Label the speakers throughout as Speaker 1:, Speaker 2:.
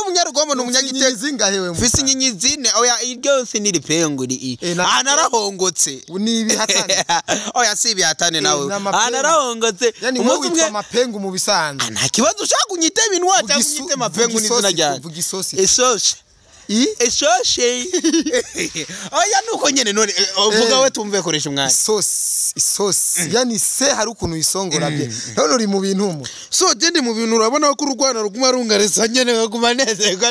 Speaker 1: umunyarugombo n'umunyagitega
Speaker 2: zingahewe
Speaker 1: mfise inyenyi zine oya iryo siniri penguri anarahongotse
Speaker 2: nibi hatane
Speaker 1: oya sibi hatane nawe anarahongotse
Speaker 2: umunsi umwe amapengu mu bisanzwe
Speaker 1: nta kibazo ushaka unyite ibintu wacha unyite mapengu n'izina ryaje esoshe esoshe oya nuko nyene none uvuga we tumve koresha umwanya
Speaker 2: isosi yani se hari ukuntu isongora bye none uri mu bintu mu
Speaker 1: so gende mu bintu urabona ko urugwana ruguma rungaresa nyene ngaguma nezerwa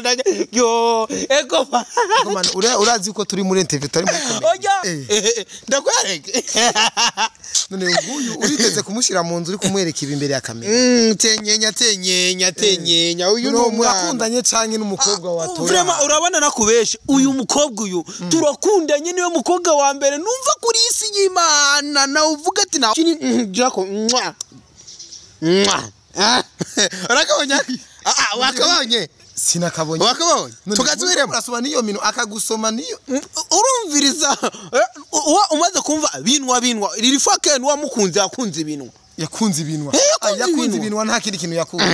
Speaker 1: yo ego
Speaker 2: man urazi ko turi muri interview tari muri
Speaker 1: oya ndakwereke
Speaker 2: none nguyu uriteze kumushira mu nzu uri kumwereka ibi imbere ya kamera
Speaker 1: tenyenya uyu
Speaker 2: no murakundanye canke n'umukobwa wa Tora
Speaker 1: vraiment urabona nakubeshe uyu mukobwa uyu turakundanye niwe mukobwa wa mbere numva kuri isi y'Imana na uvuga ati na jako urakabonye wakabonye
Speaker 2: sinakabonye
Speaker 1: wakabonye tukazwiremo
Speaker 2: urasoma niyo mino akagusoma niyo
Speaker 1: urumviriza umaze kumva binwa riri fucking wamukunze akunze ibintu
Speaker 2: yakunze ibinwa yakunze ibinwa nta kindi kintu yakunze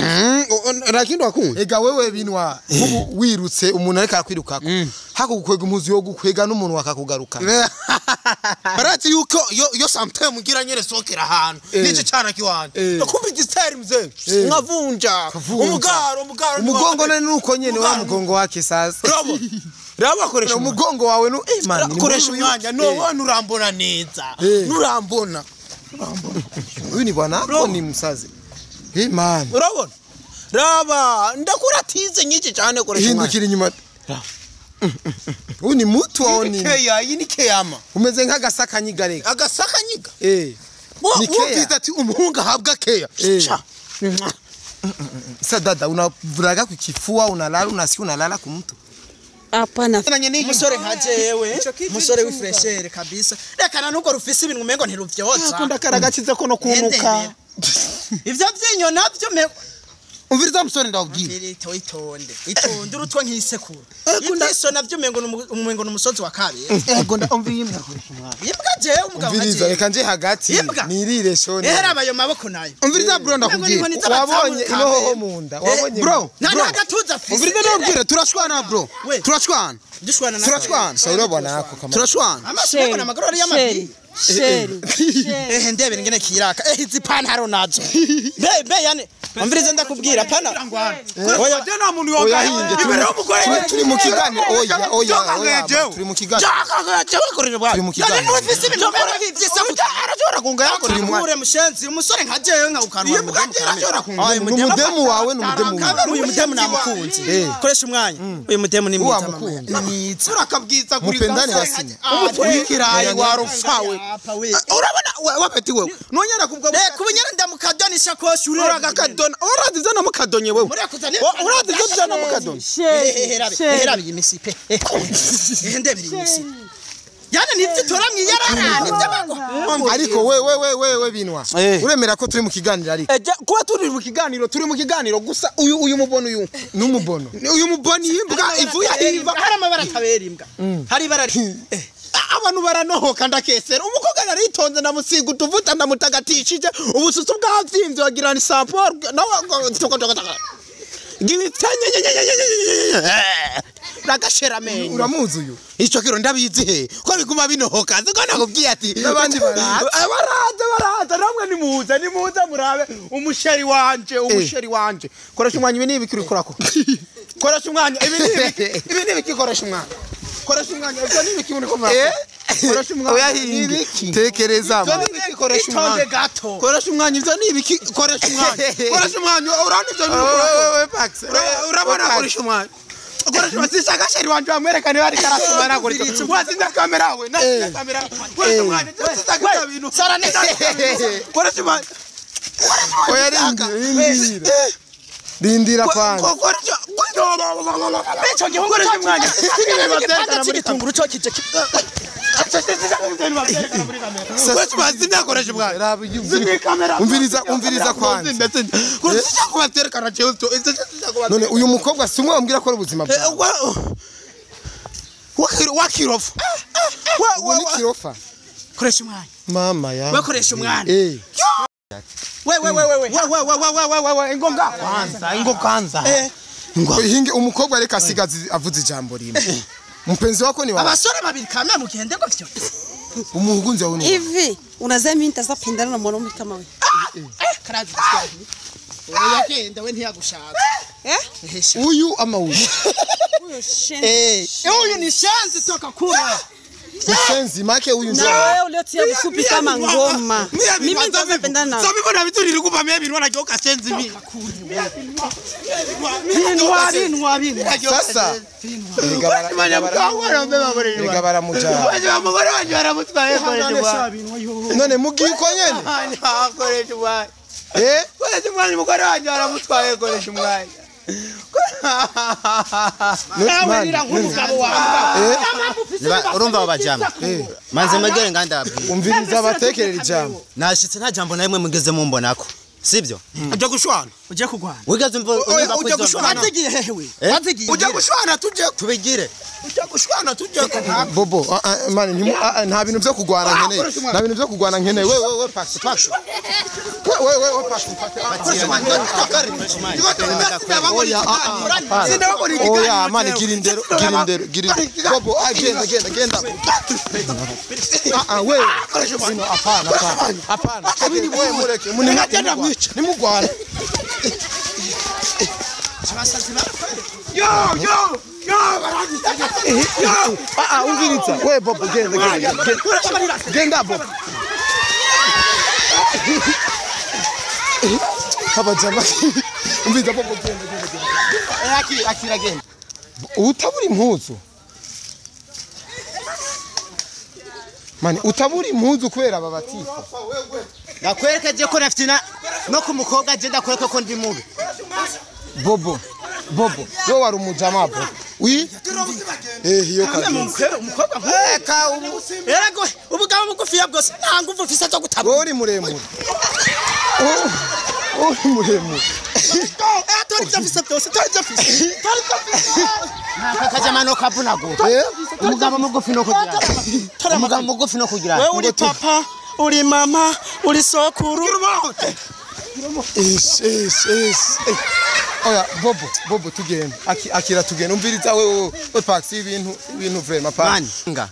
Speaker 1: rakindi wakunze
Speaker 2: ega wewe binwa ubu wirutse umuntu ariko akwirukako hako gukwega umuzi yo gukwega n'umuntu wakakugaruka
Speaker 1: barati yuko yo sometime ngira nyere sokera ahantu nice cyana kiwanje nakumva igistari mze nkavunja umugaro
Speaker 2: umugongo nani nuko nyene wa mugongo wake sasa
Speaker 1: Raba koresha
Speaker 2: umugongo wawe no man
Speaker 1: koresha umwanya no wona urambona neza nurambona
Speaker 2: uyu ni bwana ko ni musazi man
Speaker 1: urabona Raba ndakuratize nyinshi cyane koresha umwanya
Speaker 2: hindukira inyuma uyu ni mutu wawe ni
Speaker 1: keya yini keyama
Speaker 2: umeze nk'agasakanyiga reka
Speaker 1: agasakanyiga
Speaker 2: ni keya
Speaker 1: ati umuhunga habwa keya
Speaker 2: sadada unavuraga ku kifua unalala unasikia unalala ku mtu
Speaker 3: Hapana
Speaker 4: musore nkaje yewe musore w'ifreshere kabisa rekana nuko rufise ibintu umengo ntiruvyoza
Speaker 1: akunda karagakize ko no kunuka
Speaker 4: ivyo vyinyo navyo
Speaker 1: umviriza musore ndabwira
Speaker 4: itonde urutwa nk'isekuru iso navyo umengo n'umusozi wa kabiri
Speaker 1: ego ndumvira imbwa koresha umwana
Speaker 4: imbwa je umugabo
Speaker 2: umviriza reka nje hagati nirire shone
Speaker 4: ehera bayo maboko nayo
Speaker 1: umviriza bro ndakubwira
Speaker 2: wabonye inoho munda wabonye
Speaker 1: bro
Speaker 4: nta gatuza afise
Speaker 1: umviriza ndabwira turashwana bro turashwana
Speaker 2: sauro bwana ako kama
Speaker 1: turashwana
Speaker 4: amashego na magorori y'amabyi
Speaker 3: sheri
Speaker 4: ndebere ngene kiraka izi pantaro nazo be yani umviriza ndakubwira pana
Speaker 1: oya dena muntu yogahinge
Speaker 2: turi mu kiganiro oya turi mu kiganiro turi mu kiganiro
Speaker 4: ufise ibintu by'isa
Speaker 1: arashobora kunga yakora
Speaker 4: ure mushenzi umusore nkajeyo nka ukanwa
Speaker 2: umudemu wawe n'umudemu
Speaker 4: uyu mudemu namukunze koresha umwanya uyu mudemu ni
Speaker 1: mwiza urakabwiza kuri
Speaker 2: mupendane basinya
Speaker 1: umutwikirayi warufawe urabona wapeti wewe nonyera kubwo
Speaker 4: kubunyera ndamukadoni shakoshi
Speaker 1: uraga kadona uraziza na mukadonye wewe uraziza na mukadonye
Speaker 4: hera bimisipe ndebiri imisi yana nivyo toramye yarara nivyo bago
Speaker 2: ariko wewe binwa uremera ko turi mu kiganiro ariko
Speaker 1: kuba turi mu kiganiro gusa uyu mubono uyu
Speaker 2: n'umubono
Speaker 1: uyu muboni imbwa ivuye hiva
Speaker 4: hari amabara atabera imbwa hari ibara
Speaker 1: abantu baranohoka ndakesera umukobwa naritonze namusiga utuvuta ndamutagatishije ubususu bwavimvye wagira ni sample nawe tokotokotaka gibitanye ragashera menyo
Speaker 2: uramuzi uyu
Speaker 1: ico kiro ndabizi he ko biguma binohoka ziko nakubwiye ati
Speaker 2: nabandi
Speaker 1: baraza namwe nimuze murabe umusheri wanje koresha umwanya ibi nibi kiri korako koresha umwanya ibi nibi kikoresha umwanya koresha umwanya ibyo nibi kibone ko koresha umwanya
Speaker 2: oya hinge tekereza
Speaker 1: koresha umwanya
Speaker 4: gato
Speaker 1: koresha umwanya ibyo nibi koresha umwanya urana ibyo
Speaker 2: wewe pax
Speaker 1: urabona koresha umwanya koresha masisha gasheri wanje bamwerekane bari karasoma nakoresha wazinda kamera we na kamera koresha umwanya sitaka bintu
Speaker 4: sara neza
Speaker 1: koresha umwanya
Speaker 2: oya rindira kwanza
Speaker 1: koresha
Speaker 4: becho gihungura umwanya kiberekana muri tunguru cyo kije
Speaker 1: Sasa bazina koresha umwanya
Speaker 2: umviriza kwanza
Speaker 1: koresha kubaterekana cyo
Speaker 2: none uyu mukobwa simwe wambwira ko ari ubuzima bwawe
Speaker 1: wakirofa
Speaker 2: wakirofa
Speaker 4: koresha umwanya
Speaker 2: mama ya
Speaker 4: bakoresha umwanya we
Speaker 1: ingo kwanza
Speaker 2: hinge umukobwa reka asigaze avuze ijambo rimwe mpenzi wako ni wapi
Speaker 4: abasore babiri kama mugende gutyo
Speaker 2: umuhunze wawe ni
Speaker 3: Hivi unazaa mimi nitazapendana na mwanaume kama wewe?
Speaker 4: karazi cyane yagenda we ntiyagushaka
Speaker 2: uyu ama uyu
Speaker 3: Huyo shenzi.
Speaker 4: uyu ni shenzi toka kura
Speaker 2: shenzi make uyu ndio
Speaker 3: Na wewe uliotia mfupi kama ngoma. Mimi nitazapendana na
Speaker 1: Sabi bona bitu nilikupa mimi birwana joka shenzi mimi.
Speaker 2: sasa igabara mujana
Speaker 1: Umugore wanje aramutwaye koresha.
Speaker 2: none mugiko nyene
Speaker 1: Koresha umwanya. Koresha umwanya umugore wanje aramutwaye koresha umwanya.
Speaker 5: urumva abajama manze magere nganda
Speaker 2: umviriza abatekerera ijambo
Speaker 5: nashitse nta jambo na rimwe mugeze mumbonako sibyo
Speaker 1: Ujya gushwana.
Speaker 4: uje kugwana
Speaker 5: wigeze
Speaker 1: Ujya gushwana.
Speaker 4: wazigiye hewe
Speaker 1: Ujya gushwana tuje
Speaker 5: tubigire
Speaker 1: ujya gushwana tuje
Speaker 2: bobo mani nta bintu byo kugwana nkeneye nta bintu byo kugwana nkeneye we pax pax we pax oya mani girindero bobo genda we sino apana we mureke munigenda mwica nimugwana
Speaker 1: yo
Speaker 2: umviriza we bobo genda bobo abajama umviriza bobo genda
Speaker 1: akira genda
Speaker 2: utabura impuzu mani utabura impuzu kubera aba batifa
Speaker 5: nakwerekeje ko naftina no kumukobwa agenda kwereka ko ndi mubi
Speaker 2: bobo we wari umujama bobo wi iyo kaje
Speaker 4: umukobwa nkeka yego ubugabo bugufiya bwose nta nguvu ufise zo gutabura
Speaker 2: uri muremure uri muremure
Speaker 4: tori byafise byose
Speaker 5: nakakajama no kavunago umugabo mugufi no kugira umugabo mugufi no kugira
Speaker 4: wewe uri papa uri mama uri sokuru
Speaker 2: oya bobo tugenda akira tugenda umviriza we pax ibintu vraiment pa
Speaker 5: nga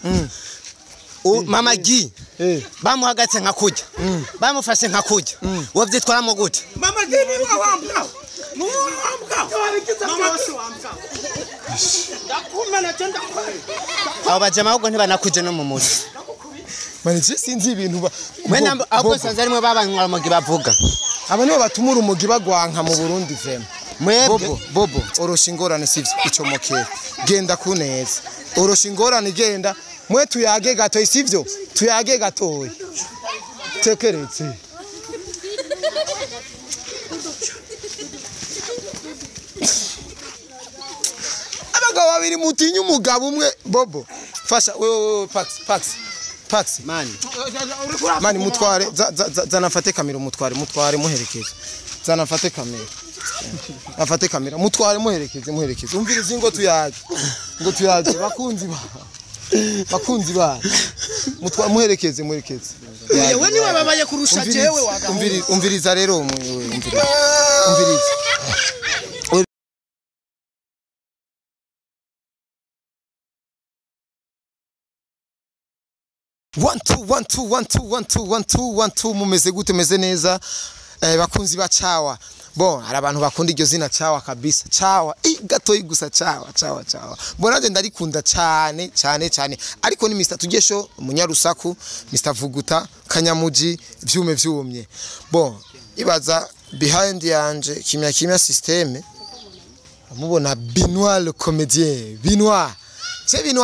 Speaker 5: mama gi bamuhagatse nka kujya bamufashe nka kujya wo byitwaramo gute
Speaker 1: mama gini wambwa
Speaker 5: abo bajama ahubwo ntibanakuje no mu muzi
Speaker 2: mani sinzi ibintu
Speaker 5: mwene ahubwo sanze rimwe babanywa umugi bavuga
Speaker 2: aba nibo batumura umugi bagwanka mu Burundi vraiment bobo orosha ingorane sivyo icomokera genda kuneza orosha ingorane genda mwe tuyage gato sivyo tuyage gato tekeretse abagabo babiri mutinya umugabo umwe bobo fasha we pax mani mutware zanafate kamera mutware muherekeze zanafate kamera afate kamera mutware muherekeze umvirize ngo tuyage bakunzi ba mutware muherekeze
Speaker 4: yewe niwe babaye kurusha jewe wagaho
Speaker 2: umviriza rero umviriza One two mumeze gute meze neza bakunzi ba cawa bon hari abantu bakunda iryo zina cawa kabisa cawa gato gusa cawa bona je ndarikunda cyane ariko ni Mr Tugesho umunyarusaku Mr Vuguta Kanyamuji vyumye bon ibaza behind yanje kimya systeme mubona Benoît le comédien Benoît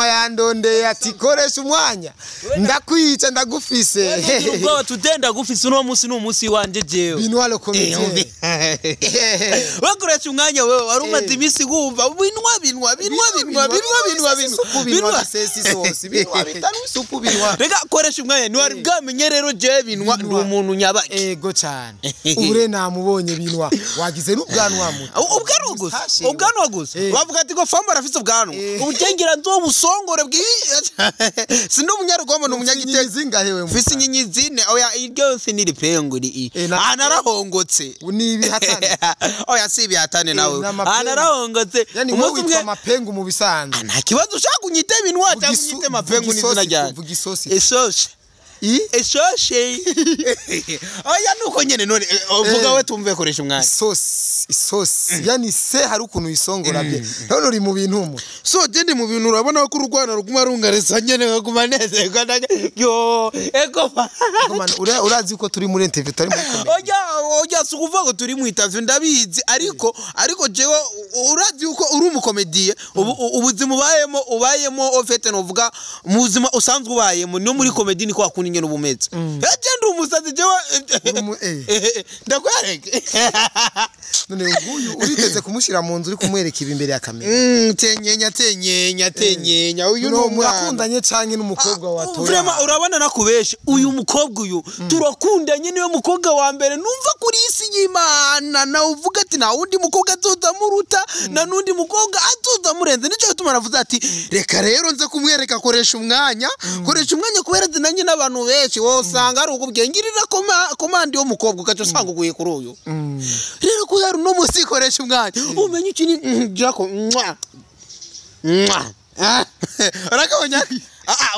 Speaker 2: yandonde ati koresha umwanya ndakwica ndagufise
Speaker 6: ubwo tudenda gufise uno munsi wanje jewe
Speaker 2: Benoît le comédien
Speaker 6: wakoresha umwanya wewe warumaze imisi gumva Benoît rega koresha umwanya ni wari bwamenye rero je Benoît ndi umuntu nyabaki
Speaker 2: ego cyane ure namubonye Benoît wagize n'ubwanwa muto
Speaker 6: ubwanwa gusa bavuga ati ngo famba rafise ubwanwa ubutengera nzo ubwo busongore bwi sindi umunyarugombo n'umunyagitego
Speaker 2: zingahewe
Speaker 6: mfise inyenyi zine oya iryo se niri penguri anarahongotse
Speaker 2: nibi hatane
Speaker 6: oya si bihatane nawe anarahongotse
Speaker 2: yani umunsi umwe amapengu mu bisanzwe
Speaker 6: nta kibazo ushaka unyite ibinwa cyangwa unyite mapengu n'izina ryawe
Speaker 2: vuga isosi
Speaker 6: isosi Esoshe. Oya nuko nyene none uvuga we tumve koresha umwanya.
Speaker 2: Isosi. Yani se hari ukuntu isongora bye. None uri mu bintu mu.
Speaker 6: So gende mu bintu urabona ko urugwana ruguma rungaresa nyene baguma nezerwa yo ego fa.
Speaker 2: Urazi ko turi muri interview tari muri comedy.
Speaker 6: Oya sukuvuga ko turi mu interview ndabizi ariko jewe urazi uko uri mu comedy ubuzima ubayemo ofete novuga mu buzima usanzwe ubayemo no muri comedy ni kwa ingene ubumeze agenda umusazi jewe ndakwereke
Speaker 2: none nguyu uriteze kumushira mu nzu uri kumwereka ibi imbere ya kamera
Speaker 6: tenyenya uyu no
Speaker 2: murakundanye canke n'umukobwa wa Tora
Speaker 6: vraiment urabona nakubeshe uyu mukobwa uyu turakundanye niwe mukobwa wa mbere numva kuri isi y'Imana na uvuga ati na undi mukobwa azoza muruta na nundi mukobwa azoza murenze nico tumaravuze ati reka rero nze kumwereka koresha umwanya kubera zinanye n'abantu benshi wosanga ari ukubwengirira komandi yo mukobwa ukaje usanga uguye kuri uyu rero kubera no musikoresha umwanya umenye ikini jako urakabonye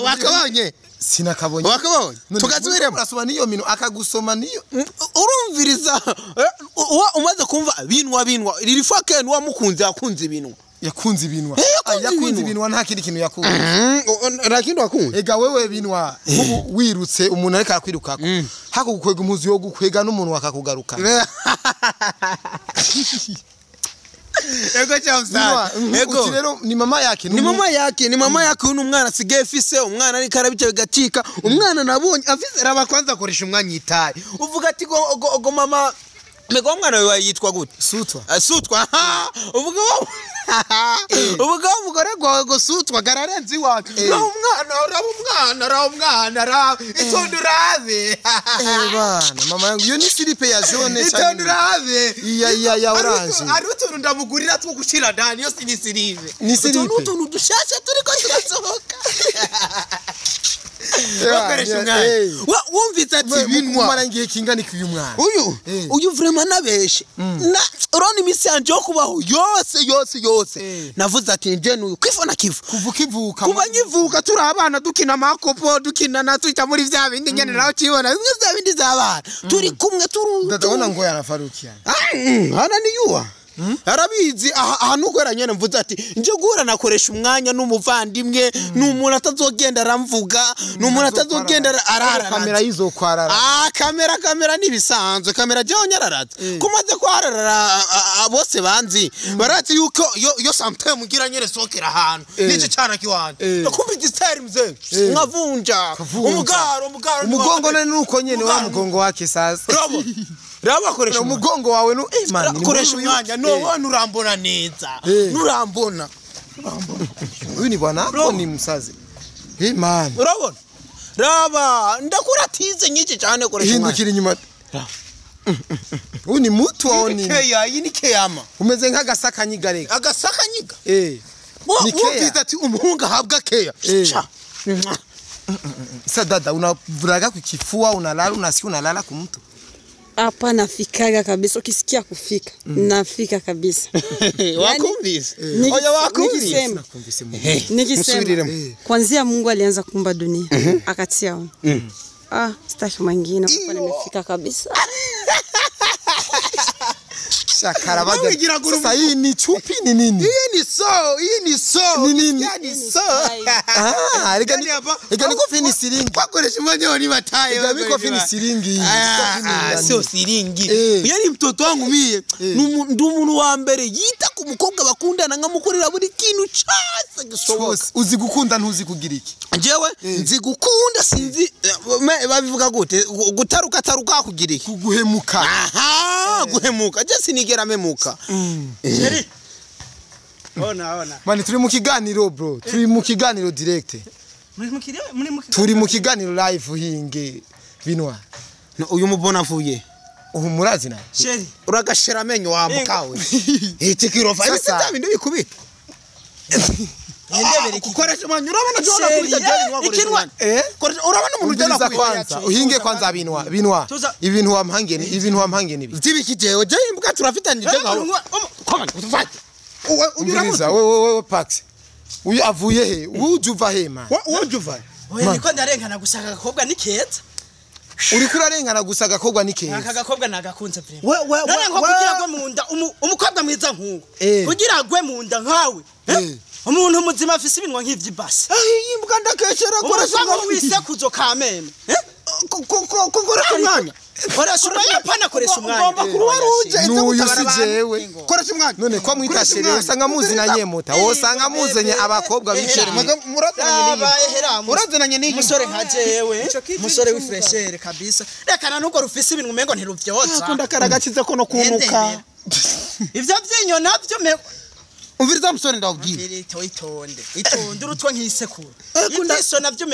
Speaker 6: wakabonye
Speaker 2: sinakabonye
Speaker 6: tukazwiremo
Speaker 2: urasoma niyo mino akagusoma niyo
Speaker 6: urumviriza umaze kumva binwa riri fake nwa mukunze akunze ibintu
Speaker 2: yakunze ibinwa nta kindi kintu yakunze
Speaker 6: nta kindi wakunze
Speaker 2: ega wewe binwa wirutse umuntu ariko akwirukako hako gukwega umuzi yo gukwega n'umuntu wakakugaruka
Speaker 6: ego cyamsa ego
Speaker 2: rero ni mama yake
Speaker 6: uno mwana asigaye fise umwana ari karabice bigacika umwana nabonye afise Raba kwanza akoresha umwanya itaye uvuga ati go mama mego mwana we yitwa gute sutwa uvuga umugore go sutwa gararenzi wake umwana itondurabe
Speaker 2: bana mama yangu yo ni silipe ya jaune
Speaker 6: itondurabe
Speaker 2: ya orange
Speaker 6: ari utuntu ndamugurira two gushira ndani yo ni silipe
Speaker 2: utuntu
Speaker 6: dushasha turiko turasohoka wumvise ati binwa
Speaker 2: mara ngiye kingana iki uyu mwana
Speaker 6: uyu vraiment nabeshe na uroni misanje yo kubaho yose navuze ati nje nuyu kwifona kivu kuva nyivuka turi abana dukina makopo dukina na twita muri vya bindi nyene naho cibona vya bindi zabana turi kumwe
Speaker 2: ndabona ngo yarafarukiya
Speaker 6: hana ni yuwa arabizi ahantu ukwera nyene mvuze ati nje guhura nakoresha umwanya n'umuvandimwe n'umuntu atazogenda aramvuga n'umuntu atazogenda arara
Speaker 2: kamera yizokwarara
Speaker 6: kamera nibisanzwe kamera je onyararaza kumaze kwarara bose banzi barati yuko yo sometime ngira nyene sokera ahantu nice cyana kiwanje nakumva igistari mze nkavunja
Speaker 2: umugongo none nuko nyene wa mugongo wake sasa
Speaker 6: Raba koresha
Speaker 2: umugongo wawe no
Speaker 6: man koresha umwanya no wona urambona neza nurambona
Speaker 2: uyu ni bwana ni musazi man
Speaker 6: urabona Raba ndakuratize nyinshi cyane koresha umwanya
Speaker 2: hindukira inyuma uyu ni mutu wawe ni
Speaker 6: iyi ni keyama
Speaker 2: umeze nk'agasakanyiga
Speaker 6: ni keya ati umuhunga habwa keya
Speaker 2: sadada unavuraga ku kifua unalala unasikia unalala ku mtu
Speaker 3: hapa nafikaga kabisa ukisikia kufika nafika kabisa
Speaker 6: wakumvise oya wakumvise
Speaker 3: nikisema kwanza Mungu alianza kuumba dunia akatia sitaki mwingine hapa nimefika kabisa
Speaker 2: shakara baje sasa hii ni chupi ni nini
Speaker 6: hii ni so
Speaker 2: ni nini
Speaker 6: yani so
Speaker 2: ega niko fini siringi
Speaker 6: bakoresha umwanya ni bataye
Speaker 2: ega niko fini siringi
Speaker 6: sio siringi yani mtoto wangu mie ndi umuntu wa mbere yita ku mukobwa bakundana nkamukorera buri kintu cyose gisoboka
Speaker 2: uzi gukunda ntuzi kugira iki
Speaker 6: jewe nzi gukunda sinzi babivuga gute gutaruka kugira iki
Speaker 2: guhemuka
Speaker 6: guhemuka je sinigera memuka ona
Speaker 2: mani turi mu kiganiro bro turi mu kiganiro direct turi mu kiganiro live hinge binwa
Speaker 6: uyu mubona avuye
Speaker 2: murazi na
Speaker 6: sheri uragashira amenyo wa mukawe itikiro 5 sita bindi bikubita
Speaker 4: Ndebere iki.
Speaker 1: Koresha umwanya urabona jona kuri jani wakoresha umwanya. Urabona umuntu jana
Speaker 2: kwanza uhinge kwanza binwa ibintu wampange nibi
Speaker 1: zibiki jewe je imbuga turafitanye je ngaho koma utufate
Speaker 2: umviriza wewe Pax uyu avuye he ujuva he man
Speaker 1: ujuva
Speaker 4: oya niko ndarengana gusaka agakobwa ni keza
Speaker 2: uri kurarengana gusa agakobwa ni keza
Speaker 4: aka gakobwa nagakunze prime none nko kugira gwe munda umukobwa mwiza nkuko kugira gwe munda nkawe umuntu muzima afise ibinwa nk'ivyibasi
Speaker 1: imbuga ndakeshera
Speaker 4: koresha wisekuzo kameme
Speaker 1: koresha umwanya
Speaker 4: koresha umwanya pana koresha umwanya
Speaker 1: ngomba kuruwa ruje
Speaker 2: n'uyu si jewe
Speaker 1: koresha umwanya
Speaker 2: none kwa mwita shere usanga muzi na nyemuta usanga muzenye abakobwa bicere
Speaker 1: murazananye n'iyi
Speaker 4: musore nka jewe musore w'ifreshere kabisa rekana nuko rufise ibintu umengo ntiruvyoza
Speaker 1: akunda karagakize ko no kunuka
Speaker 4: ivyo vyinyo navyo
Speaker 1: umviriza musore ndabwira
Speaker 4: itonde urutwa nk'isekuru iso navyo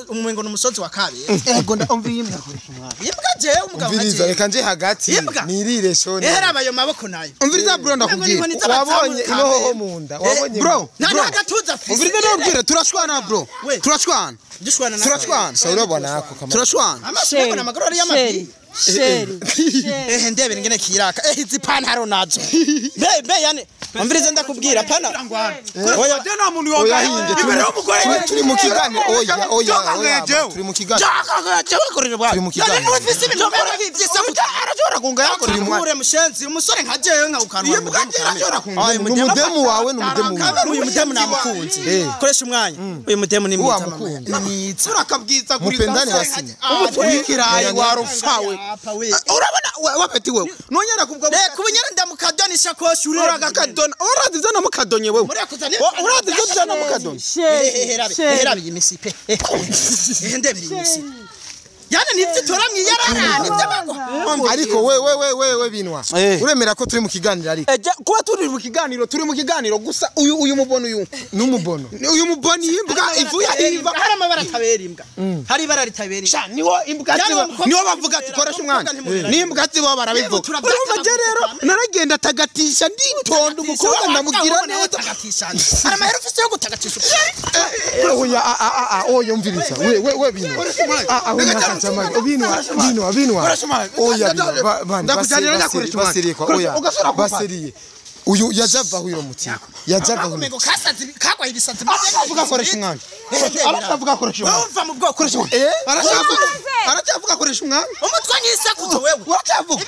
Speaker 4: umengo n'umusozi wa kabiri
Speaker 1: ego ndumva yimwe akoresha umwanya
Speaker 4: imbwa je umugabo
Speaker 2: umviriza reka nje hagati nirire shone
Speaker 4: abayo maboko nayo
Speaker 1: umviriza bro ndakubwira
Speaker 2: wabonye inoho munda wabonye
Speaker 1: bro
Speaker 4: nagatuza
Speaker 1: umviriza ndabwira turashwana bro turashwana
Speaker 2: shauri bwana yako kama
Speaker 1: turashwana
Speaker 4: amasoko n'amagoro ari y'amabi
Speaker 3: Sheri.
Speaker 4: ndebere ngene kiraka izi pantaro nazo be yani umviriza ndakubwira pana
Speaker 1: oya nta muntu yogahinge imbere y'umugore
Speaker 2: turi mu kiganiro oya turi mu kiganiro turi mu kiganiro
Speaker 4: ufise ibintu
Speaker 1: arashobora kunga yakora
Speaker 4: ure mushenzi umusore nka jewe nka ukanwa
Speaker 2: n'umudemu wawe
Speaker 4: uyu mudemu namukunze koresha umwanya uyu mudemu ni
Speaker 1: mwiza urakabwiza kuri
Speaker 2: mupendane basinya
Speaker 1: umutwikirayi warufawe urabona wapeti wewe nonyera kubwo
Speaker 4: kubunyera ndamukadonisha koshi
Speaker 1: urora gakadona urazi zana mukadonye wewe urazi zana mukadonye
Speaker 4: herabi imisipe ndebere imisipe yani nivyo toramye yarara nivyo bago
Speaker 2: ariko wewe binwa uremera ko turi mu kiganiro ariko
Speaker 1: kuba turi mu kiganiro gusa uyu mubono
Speaker 2: n'umubono
Speaker 1: uyu mubono imbwa ivuye hiva
Speaker 4: hari amabara tabera imbwa hari ibara ritabera imbwa
Speaker 1: niwo imbwa niwo bavuga ati koresha umwana n'imbwa zibo barabivuga urumva je rero naragenda tagatisha nditonda umukobwa ndamugira neza
Speaker 4: tagatisha hari amahera ufise yo gutagatisha
Speaker 2: oya mviriza we binwa oya basiriye uyu yajava huyo mutima yajava huyo
Speaker 4: kasazi kagwa ibisazi
Speaker 1: avuga koresha umwana aravuga koresha umwana
Speaker 4: uva mu bwoko koresha
Speaker 1: aravuga koresha umwana
Speaker 4: umutwe nk'isekuzo wewe
Speaker 1: uracavuga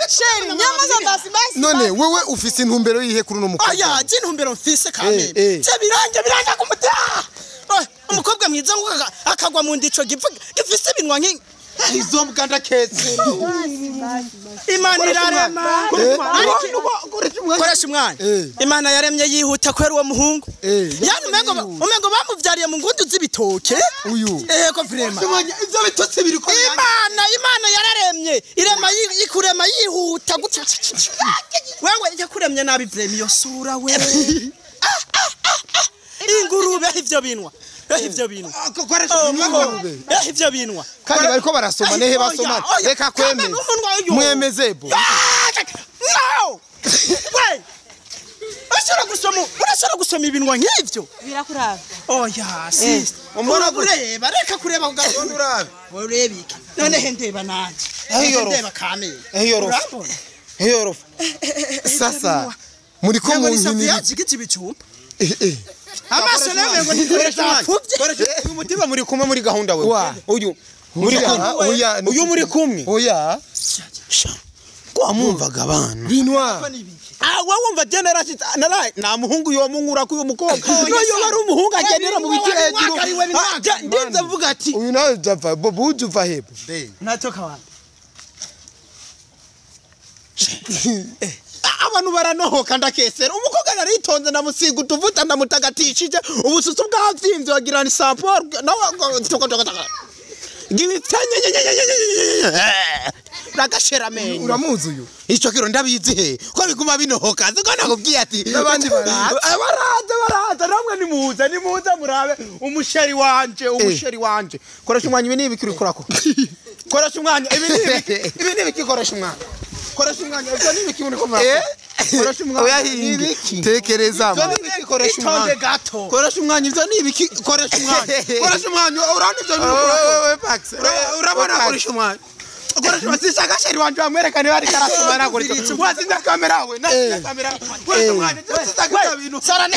Speaker 3: Nyamaza basi.
Speaker 2: none wewe ufise intumbero yihe kuri no mukobwa
Speaker 4: aya je intumbero mfise kameme je biranja ku mutima umukobwa mwiza akagwa mu ndico gifise ibinwa nk'inki
Speaker 1: izo muganda ketse
Speaker 4: Imana irarema koresha umwana Imana yaremye yihuta kwera uwo muhungu yani umengo bamuvyariye mu ngundu z'ibitoke
Speaker 2: uyu
Speaker 4: ko vrema
Speaker 1: ivyo bitotse biri ko
Speaker 4: Imana yararemye irema ikurema yihuta gutya wewe yakuremye nabi vrema iyo sura wewe ingurube ivyo binwa ivyo binwa ivyo binwa
Speaker 2: kandi bariko barasoma nehe basoma reka kweme mwemezebo
Speaker 4: no we urashobora gusoma ibinwa nk'ivyo
Speaker 3: Birakuraba.
Speaker 4: oya sis umbona kureba reka kureba ugasonda urabe urebe iki none hendeba nanje hendeba kameye
Speaker 2: heyorofa sasa muri ko mu nkini
Speaker 4: yagiti bicumba
Speaker 1: amaso nawe ngo nikoresha umutima muri kumwe muri gahunda wewe uyu muri kumwe uyu muri kumwe
Speaker 2: oya
Speaker 1: kwamumvaga abana
Speaker 2: binwa
Speaker 1: wowe wumva generasi na muhungu yo munkura ku uyu mukobwa noyo bari umuhungu agendera mu biti hejuru ndinze avuga ati
Speaker 2: uyu nawe java buju va hebo
Speaker 4: natoka wapi
Speaker 1: abantu baranohoka ndakesera umukobwa naritonze ndamusiga utuvuta ndamutagatishije ubususu bwavyimbye wagira ni sample nawe tokotoka gibitanye ragashera menyo
Speaker 2: uramuzi uyu
Speaker 1: ico kiro ndabizi he ko biguma binohoka ziko nakubwiye ati
Speaker 2: nabandi
Speaker 1: baraza namwe nimuza murabe umusheri wanje koresha umwanya ibi nibi kiri kurako koresha umwanya ibi nibi koresha umwanya koresha umwanya ibyo nibi kibone ko murabe koresha umwanya
Speaker 2: oya hinge tekereza
Speaker 1: koresha
Speaker 4: itonde
Speaker 1: umwanya
Speaker 4: gato
Speaker 1: koresha umwanya ivyo ni ibiki koresha umwanya urana ivyo ni
Speaker 2: wewe Pax
Speaker 1: urabona koresha umwanya koresha umwanya gasheri wanje bamwerekane bari karasoma nakoresha wazinda kamera we na kamera koresha umwanya sisaka bintu
Speaker 4: sarane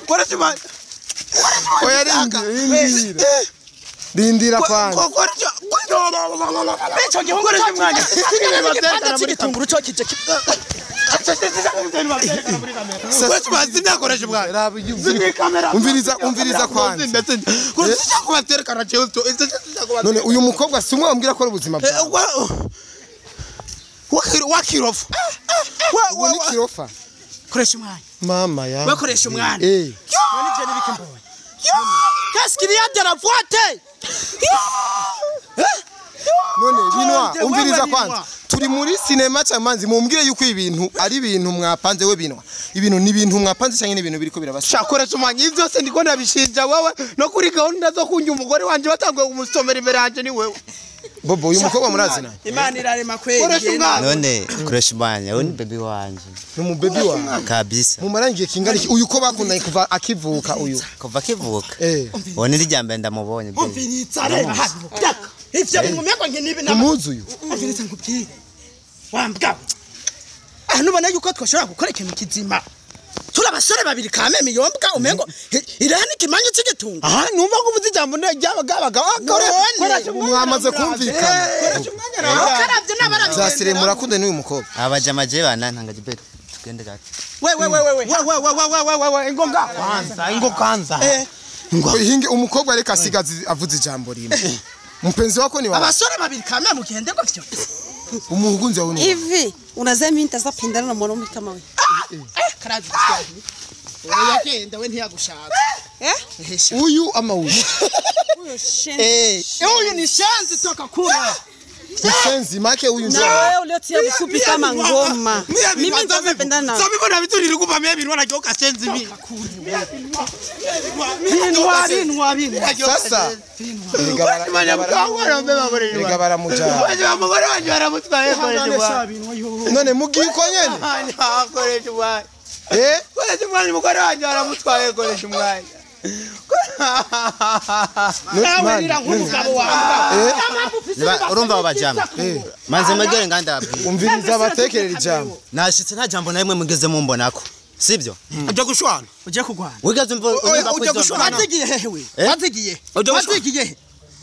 Speaker 1: koresha umwanya
Speaker 2: oya rindira kwanza
Speaker 1: koresha
Speaker 4: becho gihe
Speaker 1: koresha umwanya
Speaker 4: ibintu cy'igitunguru cyo kije
Speaker 2: umviriza kwanza none uyu mukobwa si umwe wambwira ko ari ubuzima bwawe
Speaker 1: wakirofa
Speaker 2: ubu ni kirofa
Speaker 4: koresha umwanya
Speaker 2: mama ya
Speaker 4: bakoresha umwanya none ibyo nibiki mbonye kaskiri yadera vote
Speaker 2: none binwa umviriza kwanza turi muri cinema cyamanzi mumbwire yuko ibintu ari ibintu mwapanze we binwa ibintu ni ibintu mwapanze cyangwa ibintu biriko birabasha
Speaker 1: shakoresha umwanya ivyo byose ndiko ndabishinja wewe no kuri gahunda zo kunjya umugore wanje batanguye umusomera imbere yanje ni wewe
Speaker 2: bobo uyu mukobwa murazi naye
Speaker 4: imana irarema kweli
Speaker 5: none koresha umwanya we ni baby wanje
Speaker 2: ni mu baby wa
Speaker 5: kabisa
Speaker 2: mumarangiye kingana iki uyu ko bakundanye kuva akivuka uyu
Speaker 5: kuva kivuka wone rijambe ndamubonye
Speaker 4: umviritsa reba hano ivyo bimumeko nkinibi
Speaker 2: umuzu uyu
Speaker 4: umviritsa ngubwire wambwa nubona yuko twashobora gukora ikintu kizima turi abasore babiri kame miyombwa umengo irani kimanyu cy'igitungo
Speaker 1: aha numva ko uvuze ijambo ry'abagabaga
Speaker 2: mwamaze kumvikana
Speaker 4: karavye n'abarabi
Speaker 2: zasire murakunda n'uyu mukobwa
Speaker 5: abaje amaje bana ntangaje bet tugende gato
Speaker 4: we
Speaker 1: ingonga kwanza
Speaker 2: hinge umukobwa reka asigaze avuze ijambo rimwe mpenzi wako ni wapi
Speaker 4: abasore babiri kame mugende gofyo
Speaker 2: umuhugunzi wawe ni
Speaker 3: hivi unazaa mimi nitazapendana na mwanaume kama wewe
Speaker 4: karavye yagenda we ntiyagushaka
Speaker 2: uyu ama uyu
Speaker 3: huyo shenzi
Speaker 4: uyu ni shenzi toka kura
Speaker 2: shenzi make uyu
Speaker 3: na wewe uliotia mfupi kama ngoma mimi nitazapendana na
Speaker 1: sabi bona bitu nilikupa mimi binwa gyoka shenzi mimi
Speaker 2: sasa igabara mujana
Speaker 1: umugore wanje baramutwaye koresha
Speaker 2: none mugiko nyene
Speaker 1: koresha umwanya koresha umwanya umugore wanje baramutwaye koresha umwanya
Speaker 5: urumva abajama manze magere nganda
Speaker 2: umviriza abatekerera ijambo
Speaker 5: nashitse nta jambo na rimwe mugeze mumbonako sibyo
Speaker 1: uje gushwana
Speaker 4: uje kugwana
Speaker 5: wigeze
Speaker 1: uje gushwana
Speaker 4: wazigiye hewe wazigiye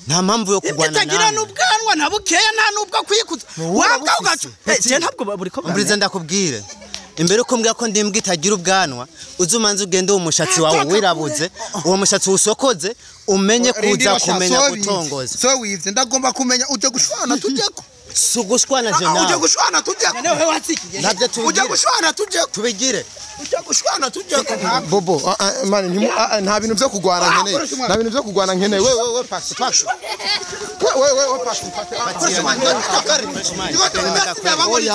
Speaker 5: nta mpamvu yo kugwana
Speaker 4: utagira n'ubwanwa na bukeya nta nubwo kwikuza wabwa ugacu je ntabwo buri ko
Speaker 5: umviriza ndakubwire imbere uko mbwira ko ndimbwa itagira ubwanwa uzumanze ugende uwo mushatsi wawe wirabuze uwo mushatsi usokoze umenye kuza kumenya gutongoza
Speaker 1: so wivye ndagomba kumenya uje gushwana tujeko
Speaker 5: sugushwana je nawe
Speaker 1: uje gushwana tujeko
Speaker 4: nawe wazigiye
Speaker 5: nabyo
Speaker 1: uje gushwana tujeko
Speaker 5: tubigire
Speaker 1: uje gushwana tujeko
Speaker 2: bobo mani nta bintu byo kugwana nkeneye nta bintu byo kugwana nkeneye we pax we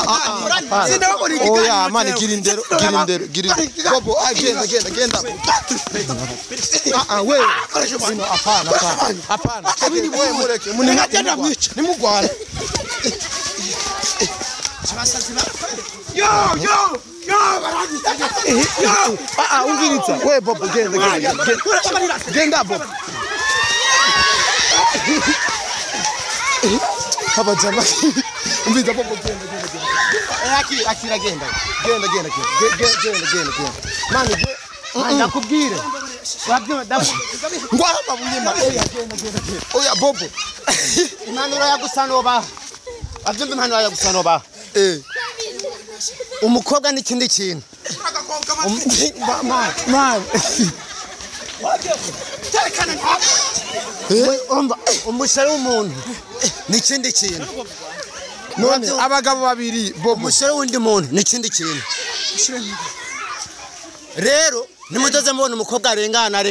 Speaker 2: oya mani girindero bobo agenda we hapana we mureke nimugwana umviritsa we bobo genda bobo abajama umviritsa bobo genda mani ndakubwire ngwama bunyima oya bobo
Speaker 5: impanuro yagusanoba avyumva impanuro yagusanoba umukobwa n'ikindi kintu
Speaker 2: man
Speaker 5: umusore w'umuntu n'ikindi kintu
Speaker 2: none abagabo babiri bobo
Speaker 5: umusore w'undi muntu n'ikindi kintu rero nimudoze mubona umukobwa arengana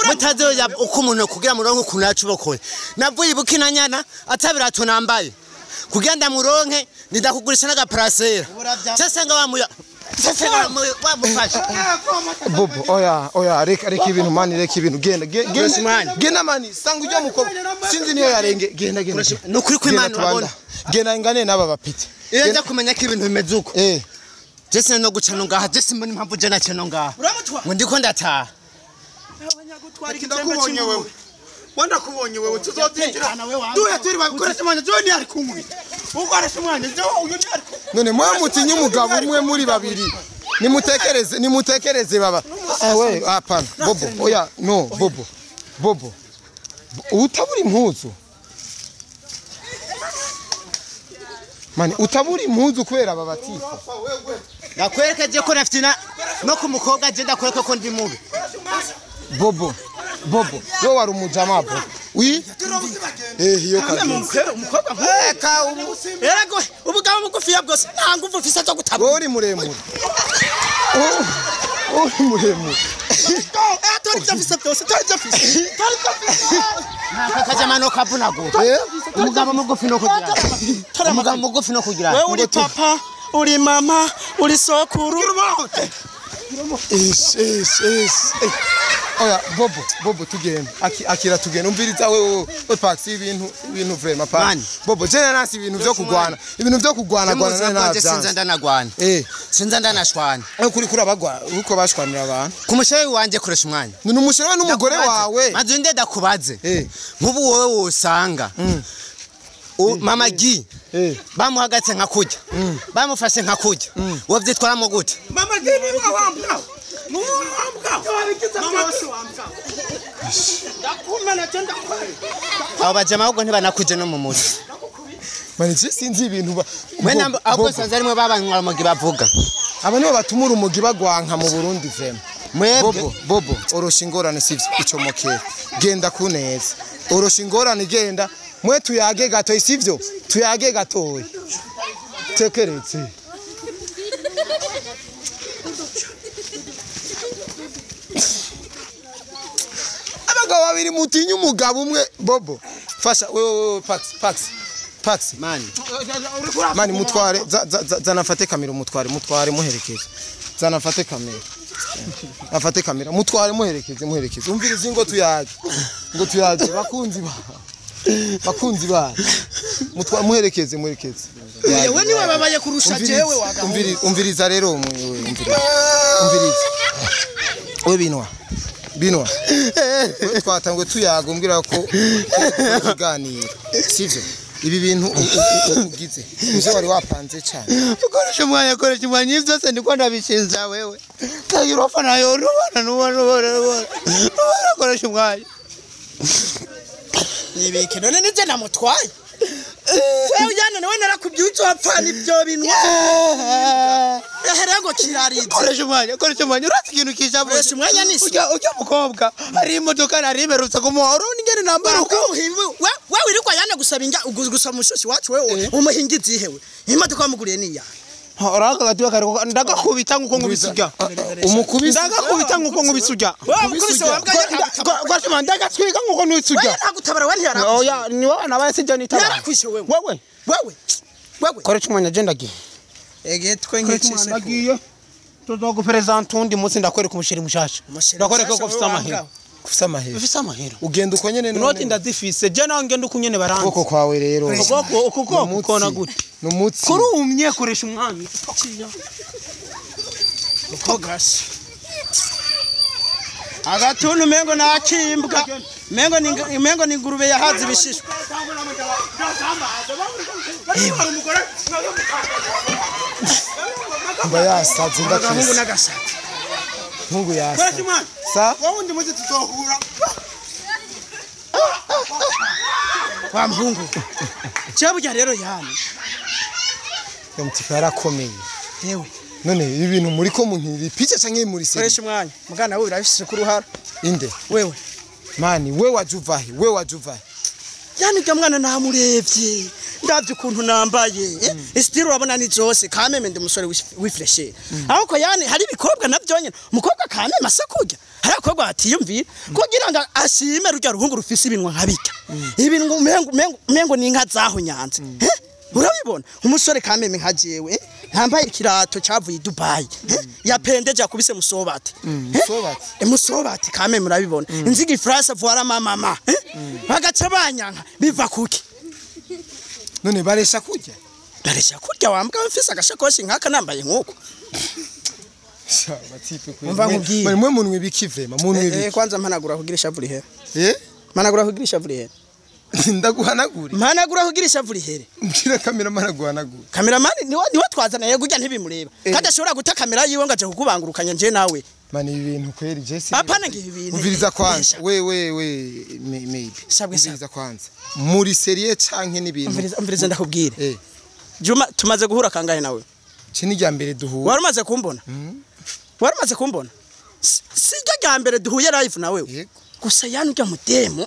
Speaker 5: mutaze uko umuntu kugira muronke ukuntu yacubokoye navuye ibukina nyana atabirato nambaye kugira ndamuronke nidakugurisha n'agaparasera cyasanga wamufasha
Speaker 2: bobo oya reka ibintu mani reka ibintu genda mani sanga ujya mukobwa sinzi niyo yarenge genda
Speaker 5: nukuri ko Imana urabona
Speaker 2: genda ngane n'aba bapite
Speaker 5: iyo njya kumenya ko ibintu bimeze uko Jese no guca no ngaha jese mbona impamvu je nace no ngaha.
Speaker 4: Uramutwa.
Speaker 5: Ngo ndiko ndataha.
Speaker 4: Abanyagutwara
Speaker 1: Ndakubonye wewe. Wanda kubonye wewe tuzotinjira. Duhe turi bakoresha mwanya jo ni ari kumwe. Ukoresha mwanya jo uyu ni ari.
Speaker 2: None mwe mutinye umugabo umwe muri babiri. Nimutekereze baba. We hapana. Bobo. Oya no Bobo. Bobo. Utaburi impuzu. Mani utaburi impuzu kwera baba tifa.
Speaker 5: Nakwerekeje ko nafite no ku mukobwa je ndakwereka ko ndi mubi.
Speaker 2: Bobo. Yo wari umujama Bobo. Oui? Hiyo kazi.
Speaker 4: Umukobwa
Speaker 2: Eka ubu.
Speaker 4: Erego ubugabo bugufiya bwose nta nguvu ufise zo gutabura.
Speaker 2: Uri muremure. Uri muremure.
Speaker 4: Tori cyafise byose.
Speaker 5: Nakaje mano kavunago. Umugabo mugufi no kugira. Umugabo mugufi no kugira.
Speaker 4: Wewe uri papa, uri mama, uri sokuru.
Speaker 2: Oya Bobo tugenda. Akira tugenda umviriza wewe paxi ibintu vraiment pa. Bobo je nasi ibintu byo kugwana. Ibintu byo kugwana
Speaker 5: nanje sinza ndanagwana. Sinza ndanashwana.
Speaker 2: Kuri abagwa uko bashwanira abantu.
Speaker 5: Ku mushere wanje koresha umwanya.
Speaker 2: Ni umushere n'umugore wawe.
Speaker 5: Maze ndeda kubaze. Nkubu wowe wosanga. Mama Gi. Bamuhagatse nka kujya. Bamufashe nka kujya. Wovyitwaramo gute?
Speaker 1: Mama Gi ni wambwa.
Speaker 5: Abo bajama ahubwo ntibanakuje no mu muzi.
Speaker 2: Mani sinzi ibintu
Speaker 5: Mwene ahubwo sanze arimwe babanywa mugi bavuga.
Speaker 2: Aba nibo batumura umugi bagwanka mu Burundi vema. Bobo orosha ingorane sivyo icomokera. Genda kuneza. Orosha ingorane genda. Mwe tuyage gato isivyo. Tuyage gato. Tekeretse. Abagabo babiri mutinye umugabo umwe Bobo. Fasha wewe Pax. Mani mutware zanafate kamera mutware muherekeze. Zanafate kamera. Afate kamera mutware muherekeze. Umvirize ngo tuyage. Bakunzi ba. Mutware muherekeze.
Speaker 4: Yewe niwe babaye kurusha jewe waga.
Speaker 2: Umviriza rero umviriza. We binwa. Twatangwe tuyaga umbwira ko kiganiro. Sivyo. Ibi bintu ugize. Uzo wari wapanze cyane.
Speaker 1: Ukoresha umwanya ivyo se ndiko ndabishinza wewe. Tagira ofana yo nubona. Ukoresha umwanya.
Speaker 4: Nibike none nije namutwaye. Wewe yana nawe narakubyutse wapfana ibyo bintu. Eherego kirarize.
Speaker 1: Ukoresha umwanya urati ikintu kishavu.
Speaker 4: Ukoresha umwanya nisi.
Speaker 1: Ujya mukobwa hari imodoka nariberutse kumuhoro n'ingene nambara uko.
Speaker 4: Wewe iriko yana gusaba inga gusaba mushoshi wacu wewe umuhingizi hewe. Imodoka wamuguriye niya.
Speaker 1: Oraka gatiwa kariko ndagakubita nkuko nkubisuga.
Speaker 2: Umukubisa
Speaker 1: ndagakubita nkuko nkubisuga.
Speaker 4: Umukubise wambwa
Speaker 1: Gwashima ndagatswika nkuko nubisuga.
Speaker 4: Ntagutabara wari yara.
Speaker 1: Oya ni wowe nabaye sije nitaba.
Speaker 4: Yarakwishe wewe.
Speaker 1: Wewe. Koresha umwanya je ndagiye.
Speaker 4: Egetwe nk'ikise.
Speaker 1: Ndagiye. Tuzogupresenta undi munsi ndakwereka umusheri mushasha. Ndakwereka ko ufite amahera. Ufite amahera.
Speaker 2: Ugenda uko nyene
Speaker 1: noti ndazifise je nawe ngenda uko nyene baranze.
Speaker 2: Uko kwawe rero.
Speaker 1: Uko ukona gute?
Speaker 2: Numutsi.
Speaker 1: Kurumye koresha umwanya.
Speaker 4: Uko gasi. Agatuntu mengo nakimbwa. Mengo ni ngurube yahaze ibishishwa.
Speaker 2: Mbayasaze ndakise.
Speaker 4: Mungu nagasaka.
Speaker 2: Mungu yasa. Sa?
Speaker 1: Wowe muzi tuzohura.
Speaker 4: Wa mhungu. Cyaburya rero yani.
Speaker 2: Yamutika yarakomeye.
Speaker 4: Yewe.
Speaker 2: None ibintu muri ko munkiri pice canke muri se.
Speaker 4: Koresha umwanya. Mugana wewe urafise ku ruhara.
Speaker 2: Inde.
Speaker 4: Wewe.
Speaker 2: Mani we wajuvahe.
Speaker 4: Yani bya mwana namurevye. Ndavye ukuntu nambaye. Estiro urabona ni zose kameme ndi musore wifreshe. Ahoko yani hari bikobwa navyo nyene. Umukobwa kameme asakurya. Hari akobwa atiyumvira kugira ngo ashime rujya ruhungu rufise ibinwa nkabika. Ibintu mengo ni inka zaho nyanze. Urabibona umusore kameme nkajewe ntambaye ikirato cyavuye i Dubai. Yapendeje akubise musobati. Musobati kameme urabibona. Inzigi France voira mama. Bagaca banyanka biva kuki.
Speaker 2: None baresha kurya
Speaker 4: wambwa mfise agashakoshi nkaka nambaye nkuko
Speaker 2: batipe
Speaker 4: Umva nkubwire.
Speaker 2: mwe munwe bikivema munwe biki
Speaker 4: kwanza mpanagura kugira ishavu rihere
Speaker 2: eh
Speaker 4: mpanagura kugira ishavu rihere
Speaker 2: ndaguhanagura
Speaker 4: mpanagura kugira ishavu rihere
Speaker 2: mbira kamera managuhanagura
Speaker 4: kameramani niwe twazana yego ujya ntibimureba kandi ashobora guta kamera yiwe ngo aje kukubangurukanya nje nawe
Speaker 2: mani ibintu kweri Jesse
Speaker 4: apana ngibi bintu
Speaker 2: umviriza kwanza we maybe umviriza kwanza muri serie canke n'ibintu
Speaker 4: umviriza ndakubwire Juma tumaze guhura kangahe nawe
Speaker 2: Chini rya mbere duhuye
Speaker 4: warumaze kumbona warumaze kumbona sijya rya mbere duhuye live nawe gusa yani ujya mudemo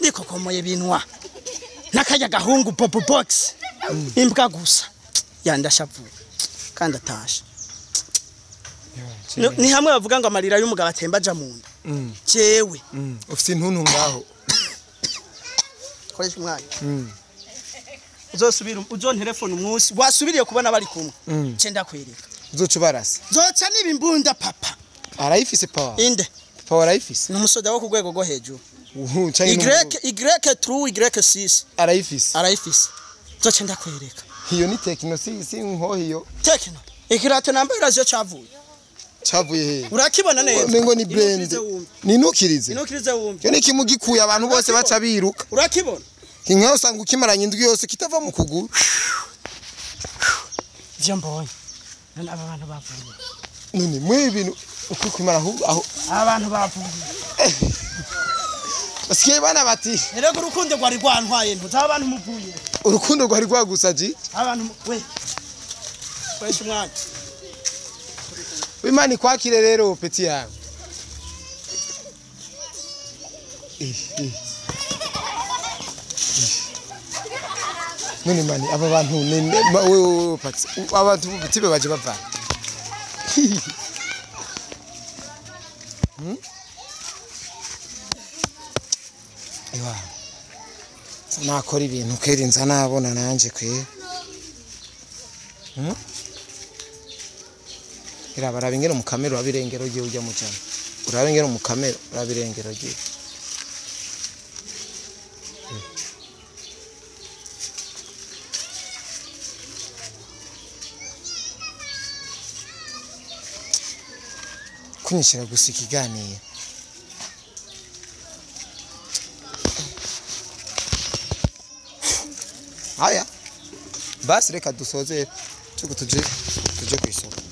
Speaker 4: niko komoye binwa nakajya gahungu pop box imbwa gusa yandashavu kandi atasha ni hamwe bavuga ngo amarira y'umugabo atemba aja mu nda jewe
Speaker 2: ufite intuntu ngaho
Speaker 4: koresha umwanya uzosubira telefone umunsi wasubiriye kubona bari kumwe cenda kwereka
Speaker 2: uzoca barasa
Speaker 4: zoca nibimbunda papa
Speaker 2: arayifise power
Speaker 4: inde
Speaker 2: power arayifise
Speaker 4: numusoda wo kugwego go hejuru Y true Y6 arayifise zoca ndakwereka
Speaker 2: hiyo ni techno si nko hiyo
Speaker 4: techno ikirato namba irazo cavuye
Speaker 2: he
Speaker 4: urakibona neza
Speaker 2: mengo ni blend ninukirize
Speaker 4: wumve
Speaker 2: yo ni kimugikuye abantu bose baca biruka
Speaker 4: urakibona
Speaker 2: inka usanga ukimaranye indwi yose kitava mu kuguru
Speaker 4: vyo mbonye none aba bantu bavuye
Speaker 2: none mwe ibintu ukwimara aho
Speaker 4: abantu bavuye
Speaker 2: basiye bana bati
Speaker 4: erego urukundo rwari rwantwaye ntuza abantu muvuye
Speaker 2: urukundo rwari rwagusaji
Speaker 4: abantu we kwesha umwanya
Speaker 2: Imani kwakire rero peti yawe none mani aba bantu wewe pati abantu tibe baje bava Ewa nakora ibintu kerinza nabona nanje kwe irabara bingero mu kamera urabirengero giye ujya mu cyane urabengero mu kamera urabirengero giye kunyishira gusika iganiye haya basi reka dusoze tuje kwisoko